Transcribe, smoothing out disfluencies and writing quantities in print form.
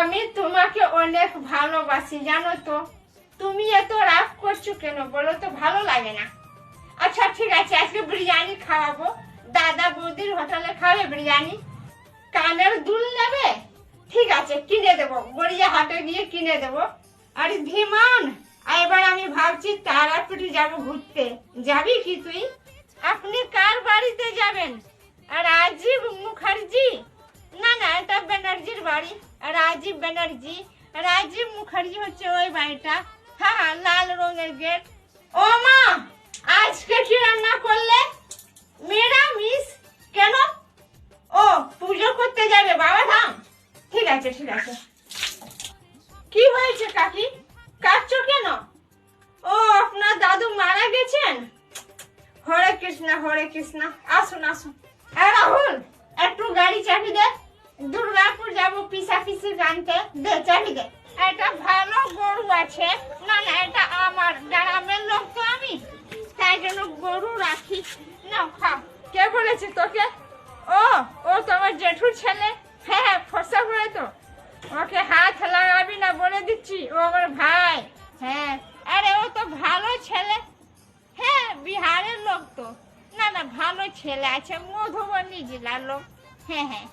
আমি তোমাকে অনেক ভালোবাসি জানো তো। তুমি এত রাগ করছো কেন বলো তো, ভালো লাগে না। আচ্ছা ঠিক আছে, আজকে বিরিয়ানি খাওয়াবো। দাদা বৌদির হোটেলে খাবে বিরিয়ানি। কানের দুল নেবে? ঠিক আছে কিনে দেবো, গড়িয়া হাটে গিয়ে কিনে দেবো। আর ধীমান, এবার আমি ভাবছি তারাপীঠ যাব ঘুরতে। যাবি কি তুই? আপনি কার বাড়িতে যাবেন? রাজীব মুখার্জি? না না, এটা ব্যানার্জির বাড়ি। রাজীব ব্যানার্জি, রাজীব মুখার্জি হচ্ছে ওই বাড়িটা। হ্যাঁ হ্যাঁ, লাল রঙের গেট। ও মা, আজকে কি রান্না করলে? নিরামিষ? কেন? ও, পুজো করতে যাবে বাবা ধাম? ঠিক আছে ঠিক আছে। কি হয়েছে কাকি, কাঁদছো কেন? ও, আপনার দাদু মারা গেছেন? হরে কৃষ্ণ হরে কৃষ্ণ। আসুন আসুন। রাহুল, একটু গাড়ি চাবি দে, দুর্গাপুর যাবো পিসা পিসি আনতে। দে চাবি দে। এটা ভালো গরু আছে। না না, এটা আমার গ্রামের লোক তো আমি, তাই জন্য গরু রাখি। না খাও। কে বলেছে তোকে? ও, ও তোমার জেঠুর ছেলে। হ্যাঁ হ্যাঁ, ফসা করে তো। ওকে হাত লাগাবি না বলে দিচ্ছি, ও আমার ভাই। হ্যাঁ, আরে ও তো ভালো ছেলে। হ্যাঁ, বিহারের লোক তো। না না, ভালো ছেলে আছে, মধুবনী জেলার লোক। হ্যাঁ হ্যাঁ।